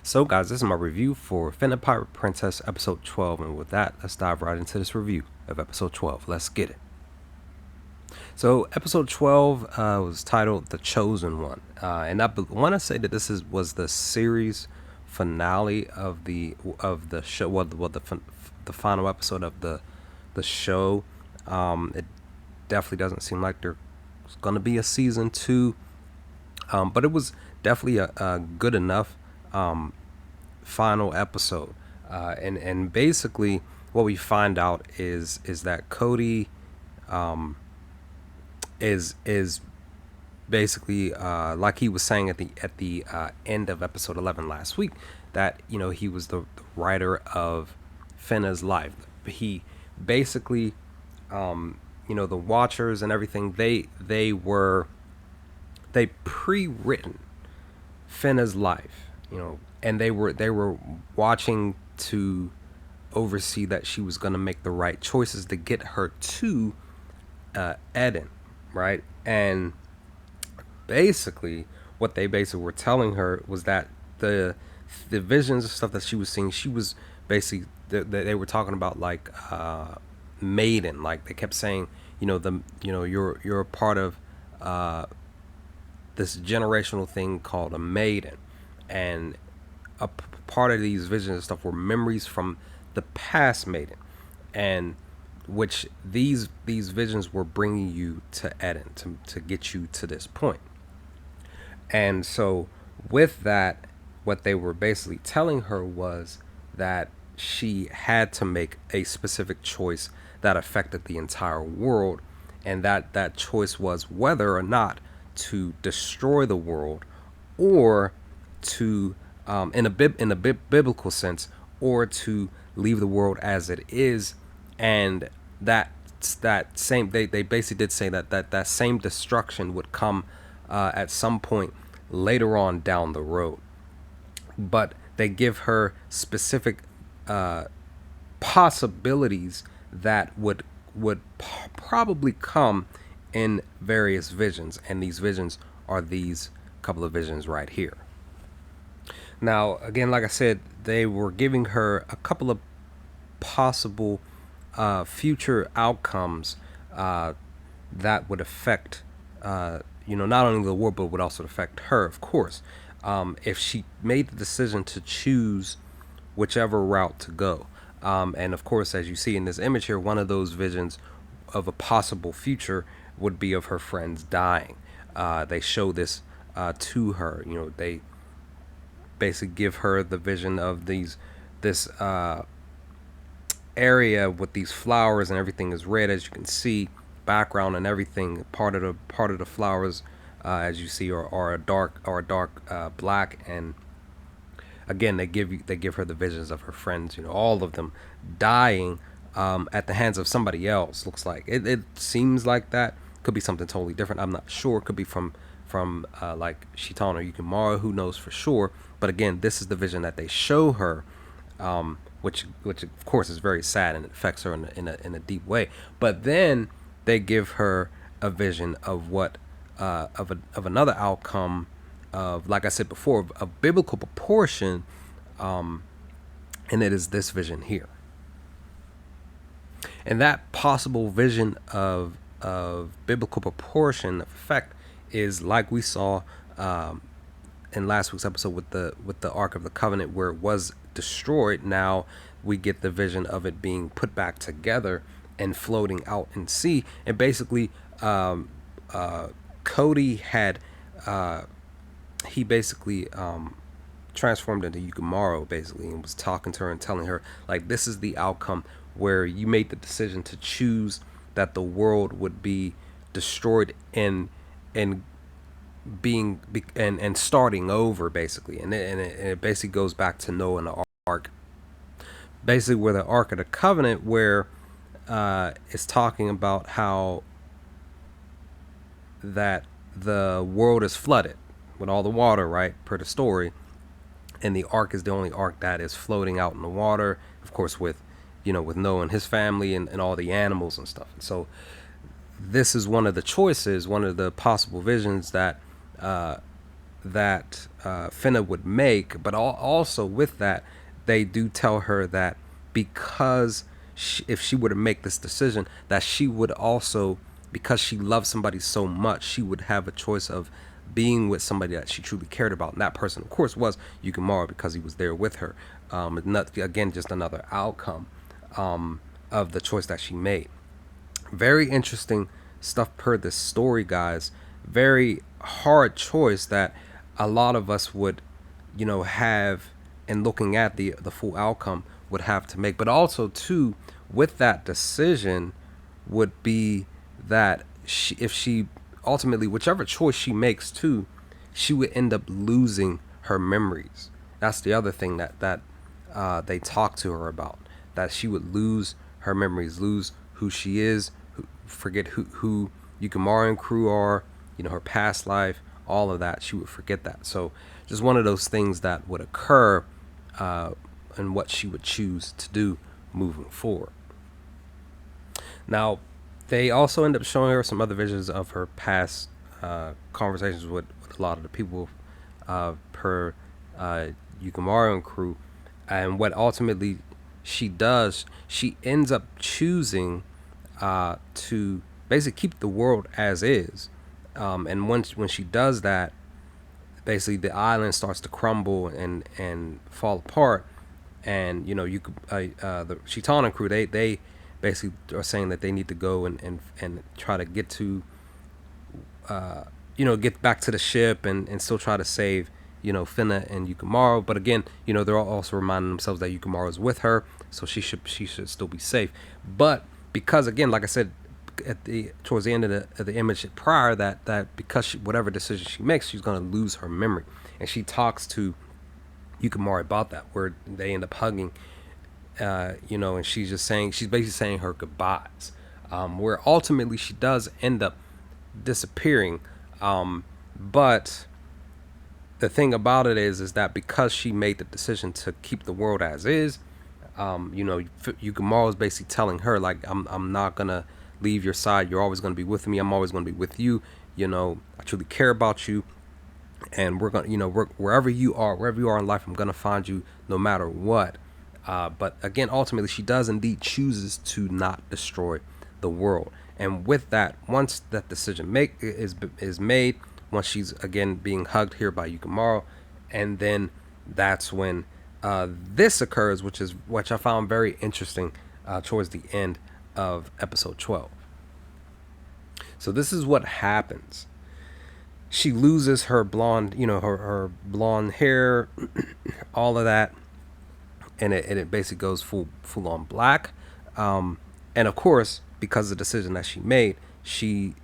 So guys, this is my review for Fena Pirate Princess episode 12, and with that, let's dive right into this review of episode 12. Let's get it. So episode 12 was titled The Chosen One, and I want to say that this was the series finale of the show, the final episode of the show. It definitely doesn't seem like there's going to be a season 2, but it was definitely a good enough final episode, and basically what we find out is that Cody is basically like he was saying at the end of episode 11 last week, that he was the writer of Fena's life. He basically the Watchers and everything, they pre-written Fena's life, and they were watching to oversee that she was going to make the right choices to get her to Eden, right? And basically what they were telling her was that the visions and stuff that she was seeing, she was basically, they were talking about like maiden, like they kept saying, you're a part of this generational thing called a maiden, and a part of these visions and stuff were memories from the past maiden, and which these visions were bringing you to Eden to get you to this point. And so with that, what they were basically telling her was that she had to make a specific choice that affected the entire world, and that choice was whether or not to destroy the world, or to in a biblical sense, or to leave the world as it is. And that same, they basically did say that same destruction would come at some point later on down the road, but they give her specific possibilities that would probably come in various visions, and these visions are these couple of visions right here. Now, again, like I said, they were giving her a couple of possible future outcomes that would affect, not only the world, but would also affect her, of course, if she made the decision to choose whichever route to go. And of course, as you see in this image here, one of those visions of a possible future would be of her friends dying. They show this to her. They basically give her the vision of this area with these flowers, and everything is red, as you can see, background and everything. Part of the flowers, as you see, are a dark black, and again, they give her the visions of her friends, all of them dying at the hands of somebody else. Looks like it seems like that. Could be something totally different, I'm not sure. Could be from like Shitan or Yukimura, who knows for sure. But again, this is the vision that they show her, which of course is very sad, and it affects her in a deep way. But then they give her a vision of what of another outcome of, like I said before, of biblical proportion, and it is this vision here. And that possible vision of biblical proportion of effect is like we saw in last week's episode with the Ark of the Covenant, where it was destroyed. Now we get the vision of it being put back together and floating out in sea. And basically Cody had he basically transformed into Yukimura, basically, and was talking to her and telling her, like, this is the outcome where you made the decision to choose that the world would be destroyed and being and starting over, basically. And it basically goes back to Noah and the Ark, basically, where the Ark of the Covenant, where it's talking about how that the world is flooded with all the water, right, per the story, and the Ark is the only Ark that is floating out in the water, of course, with Noah and his family, and all the animals and stuff. And so this is one of the choices, one of the possible visions that that Fena would make, but also with that, they do tell her that because if she were to make this decision, that she would also, because she loves somebody so much, she would have a choice of being with somebody that she truly cared about. And that person, of course, was Yukimura because he was there with her. Not, again, just another outcome of the choice that she made. Very interesting stuff per this story, guys. Very hard choice that a lot of us would, have, and looking at the full outcome, would have to make. But also too, with that decision, would be that if she ultimately, whichever choice she makes too, she would end up losing her memories. That's the other thing that they talk to her about. That she would lose her memories, lose who she is, forget who Yukimura and crew are, her past life, all of that. She would forget that. So just one of those things that would occur, and what she would choose to do moving forward. Now, they also end up showing her some other visions of her past conversations with a lot of the people per Yukimura and crew, and what ultimately she does, she ends up choosing to basically keep the world as is, and when she does that, basically the island starts to crumble and fall apart, and the Shitana crew, they basically are saying that they need to go and try to get to get back to the ship and still try to save Fena and Yukimura. But again, they're also reminding themselves that Yukimura is with her, so she should still be safe. But because, again, like I said towards the end of the image prior, that because whatever decision she makes, she's going to lose her memory, and she talks to Yukimura about that, where they end up hugging, and she's basically saying her goodbyes, where ultimately she does end up disappearing, but the thing about it is that because she made the decision to keep the world as is, Yukimura is basically telling her, like, I'm not gonna leave your side. You're always gonna be with me. I'm always gonna be with you. I truly care about you, and we're gonna, wherever you are in life, I'm gonna find you no matter what. But again, ultimately, she does indeed chooses to not destroy the world. And with that, once that decision is made, once she's again being hugged here by Yukimura, and then that's when this occurs, which I found very interesting towards the end of episode 12. So this is what happens. She loses her blonde, her blonde hair, all of that, and it basically goes full on black. And of course, because of the decision that she made, she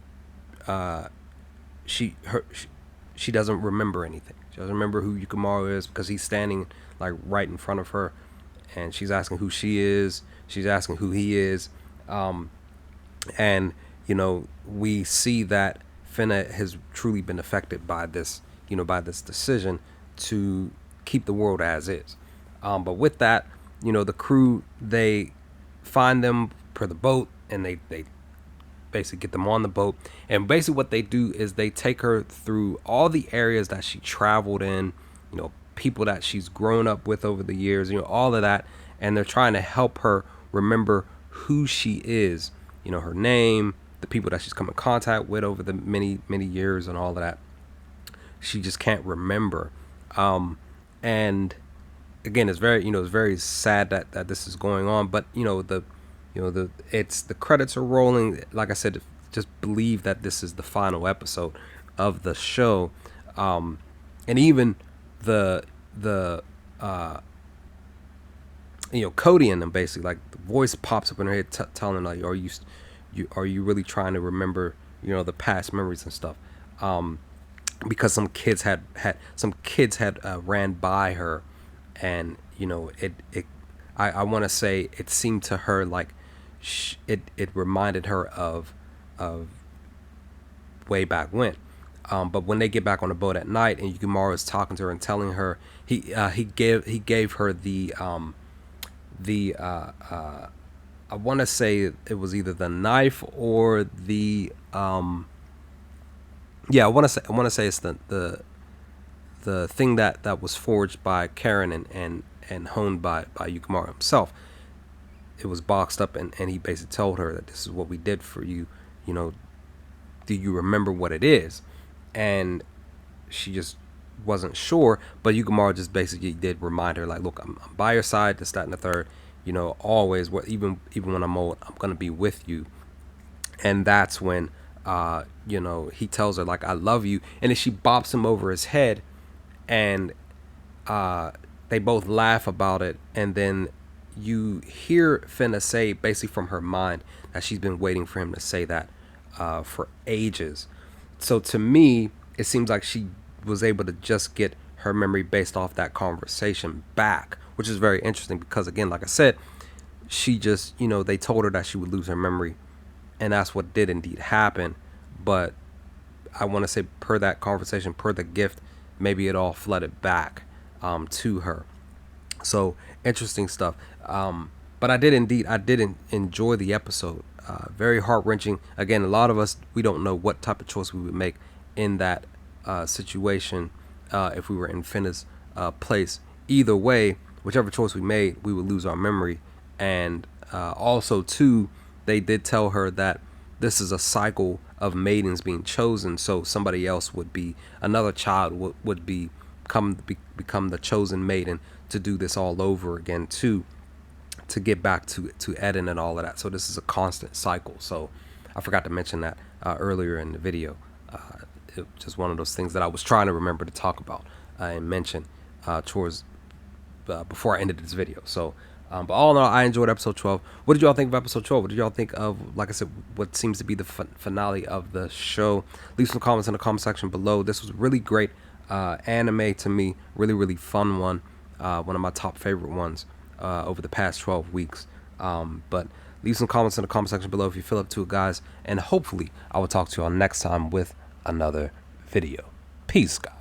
doesn't remember anything. She doesn't remember who Yukimura is, because he's standing like right in front of her, and she's asking who she is. She's asking who he is, and we see that Fena has truly been affected by this, by this decision to keep the world as is. But with that, the crew, they find them per the boat, and they basically get them on the boat. And basically what they do is they take her through all the areas that she traveled in, people that she's grown up with over the years, all of that. And they're trying to help her remember who she is, her name, the people that she's come in contact with over the many years, and all of that. She just can't remember. And again, it's very sad that this is going on. But the credits are rolling. Like I said, just believe that this is the final episode of the show, and even the Cody and them, basically, like, the voice pops up in her head telling her, like, are you really trying to remember the past memories and stuff, because some kids had ran by her, and I want to say it seemed to her like it reminded her of way back when. But when they get back on the boat at night, and Yukimura is talking to her and telling her, he gave her the I want to say it was either the knife or the I want to say it's the the thing that was forged by Karen and honed by Yukimaru himself, it was boxed up, and he basically told her that this is what we did for you. You know, do you remember what it is? And she just wasn't sure, but Yukimaru just basically did remind her, like, look, I'm by your side, this, that, and the third. You know, always, even when I'm old, I'm gonna be with you. And that's when, you know, he tells her, like, I love you, and then she bops him over his head, and they both laugh about it, and then you hear Fena say, basically from her mind, that she's been waiting for him to say that for ages. So to me, it seems like she was able to just get her memory based off that conversation back, which is very interesting because, again, like I said, she just, you know, they told her that she would lose her memory, and that's what did indeed happen. But I want to say, per that conversation, per the gift, maybe it all flooded back to her. So interesting stuff. But I did enjoy the episode. Very heart wrenching. Again, a lot of us, we don't know what type of choice we would make in that situation if we were in Fena's place. Either way, whichever choice we made, we would lose our memory. And also, too, they did tell her that this is a cycle of maidens being chosen. So somebody else would be, another child would become the chosen maiden to do this all over again, too, to get back to Eden and all of that. So this is a constant cycle. So I forgot to mention that earlier in the video. It was just one of those things that I was trying to remember to talk about and mention towards before I ended this video. So but all in all, I enjoyed episode 12. What did y'all think of episode 12? What did y'all think of, like I said, what seems to be the finale of the show? Leave some comments in the comment section below. This was really great anime to me. Really, really fun one. One of my top favorite ones over the past 12 weeks. But leave some comments in the comment section below if you feel up to it, guys. And hopefully I will talk to y'all next time with another video. Peace, guys.